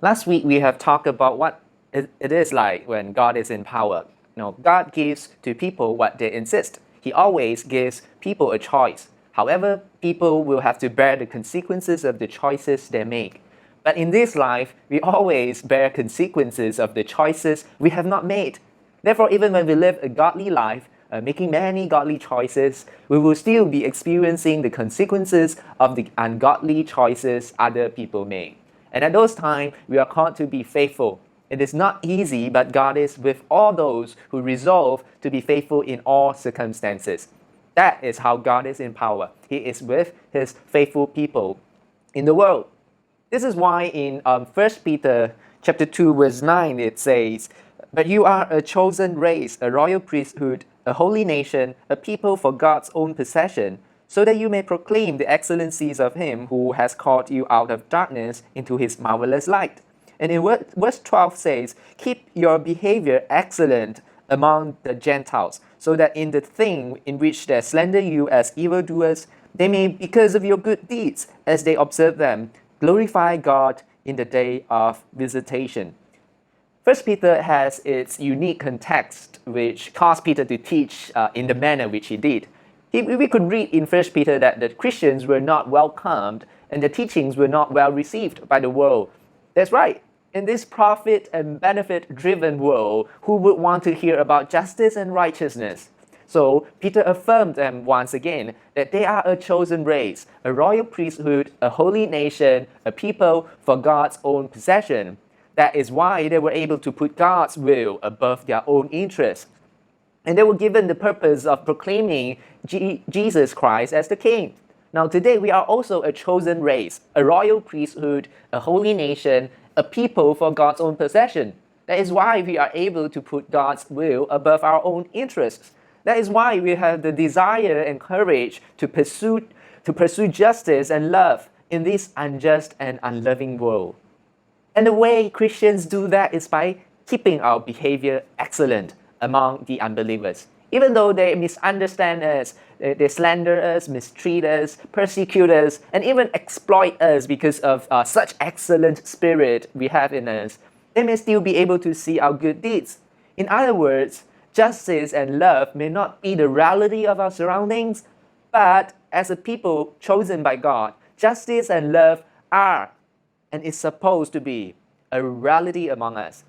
Last week we have talked about what it is like when God is in power. God gives to people what they insist. He always gives people a choice. However, people will have to bear the consequences of the choices they make. But in this life, we always bear consequences of the choices we have not made. Therefore, even when we live a godly life, making many godly choices, we will still be experiencing the consequences of the ungodly choices other people make. And at those times, we are called to be faithful. It is not easy, but God is with all those who resolve to be faithful in all circumstances. That is how God is in power. He is with His faithful people in the world. This is why in 1 Peter chapter 2, verse 9, it says, "But you are a chosen race, a royal priesthood, a holy nation, a people for God's own possession, so that you may proclaim the excellencies of Him who has called you out of darkness into His marvelous light." And in verse 12 says, "Keep your behavior excellent among the Gentiles, so that in the thing in which they slander you as evildoers, they may, because of your good deeds, as they observe them, glorify God in the day of visitation." First Peter has its unique context, which caused Peter to teach in the manner which he did. We could read in First Peter that the Christians were not welcomed and the teachings were not well received by the world. That's right. In this profit and benefit driven world, who would want to hear about justice and righteousness? So Peter affirmed them once again that they are a chosen race, a royal priesthood, a holy nation, a people for God's own possession. That is why they were able to put God's will above their own interests. And they were given the purpose of proclaiming Jesus Christ as the King. Now today we are also a chosen race, a royal priesthood, a holy nation, a people for God's own possession. That is why we are able to put God's will above our own interests. That is why we have the desire and courage to pursue justice and love in this unjust and unloving world. And the way Christians do that is by keeping our behavior excellent among the unbelievers. Even though they misunderstand us, they slander us, mistreat us, persecute us, and even exploit us because of such excellent spirit we have in us, they may still be able to see our good deeds. In other words, justice and love may not be the reality of our surroundings, but as a people chosen by God, justice and love are and is supposed to be a reality among us.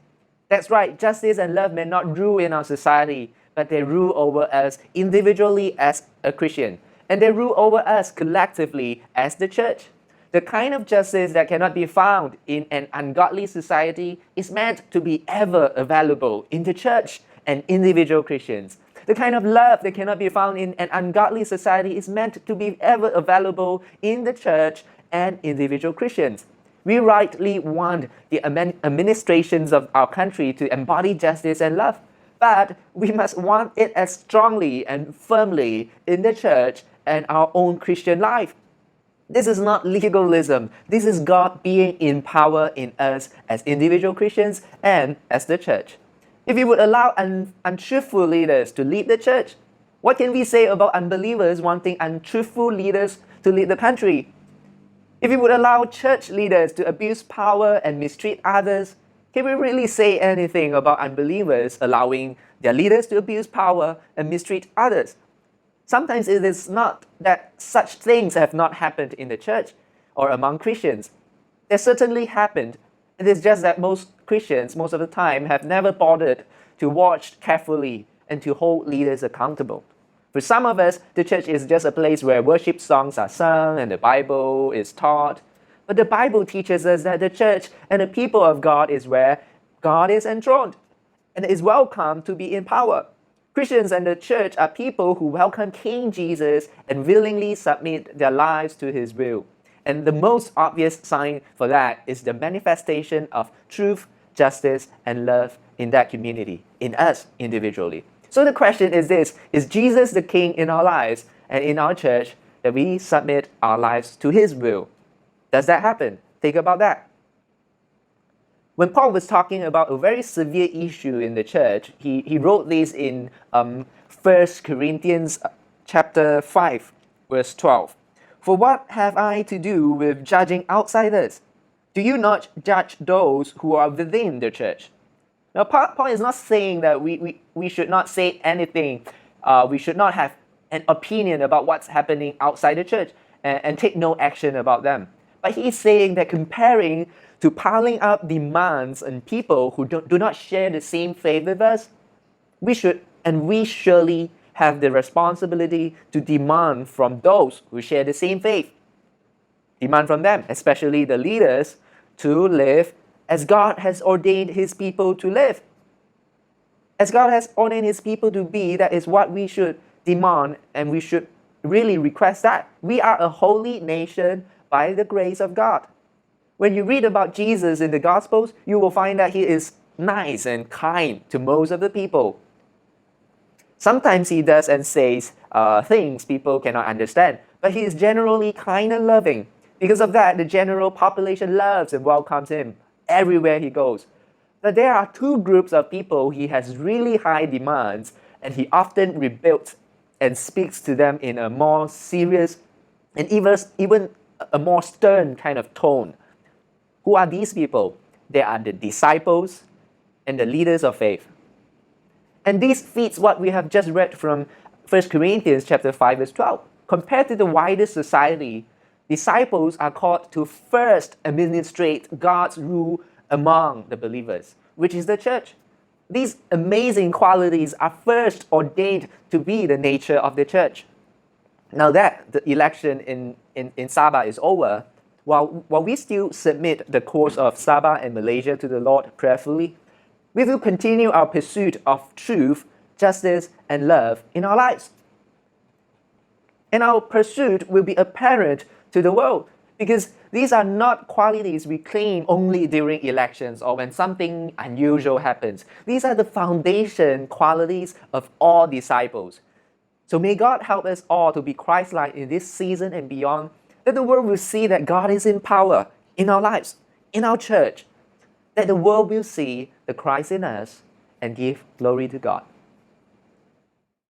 That's right, justice and love may not rule in our society, but they rule over us individually as a Christian, and they rule over us collectively as the church. The kind of justice that cannot be found in an ungodly society is meant to be ever available in the church and individual Christians. The kind of love that cannot be found in an ungodly society is meant to be ever available in the church and individual Christians. We rightly want the administrations of our country to embody justice and love, but we must want it as strongly and firmly in the church and our own Christian life. This is not legalism. This is God being in power in us as individual Christians and as the church. If we would allow untruthful leaders to lead the church, what can we say about unbelievers wanting untruthful leaders to lead the country? If we would allow church leaders to abuse power and mistreat others, can we really say anything about unbelievers allowing their leaders to abuse power and mistreat others? Sometimes it is not that such things have not happened in the church or among Christians. They certainly happened. It is just that most Christians, most of the time, have never bothered to watch carefully and to hold leaders accountable. For some of us, the church is just a place where worship songs are sung and the Bible is taught. But the Bible teaches us that the church and the people of God is where God is enthroned and is welcome to be in power. Christians and the church are people who welcome King Jesus and willingly submit their lives to His will. And the most obvious sign for that is the manifestation of truth, justice, and love in that community, in us individually. So the question is this: is Jesus the King in our lives and in our church that we submit our lives to His will? Does that happen? Think about that. When Paul was talking about a very severe issue in the church, he wrote this in 1 Corinthians chapter 5, verse 12. "For what have I to do with judging outsiders? Do you not judge those who are within the church? Now, Paul is not saying that we should not say anything, we should not have an opinion about what's happening outside the church and take no action about them. But he's saying that comparing to piling up demands on people who do not share the same faith with us, we surely have the responsibility to demand from those who share the same faith. Demand from them, especially the leaders, to live as God has ordained His people to live. As God has ordained His people to be, that is what we should demand, and we should really request that. We are a holy nation by the grace of God. When you read about Jesus in the Gospels, you will find that He is nice and kind to most of the people. Sometimes He does and says things people cannot understand, but He is generally kind and loving. Because of that, the general population loves and welcomes Him everywhere He goes. But there are two groups of people He has really high demands, and He often rebukes and speaks to them in a more serious and even a more stern kind of tone. Who are these people? They are the disciples and the leaders of faith. And this fits what we have just read from 1 Corinthians chapter 5, verse 12. Compared to the wider society, disciples are called to first administrate God's rule among the believers, which is the church. These amazing qualities are first ordained to be the nature of the church. Now that the election in Sabah is over, while we still submit the cause of Sabah and Malaysia to the Lord prayerfully, we will continue our pursuit of truth, justice, and love in our lives. And our pursuit will be apparent to the world, because these are not qualities we claim only during elections or when something unusual happens. These are the foundation qualities of all disciples. So may God help us all to be Christ-like in this season and beyond, that the world will see that God is in power in our lives, in our church, that the world will see the Christ in us and give glory to God.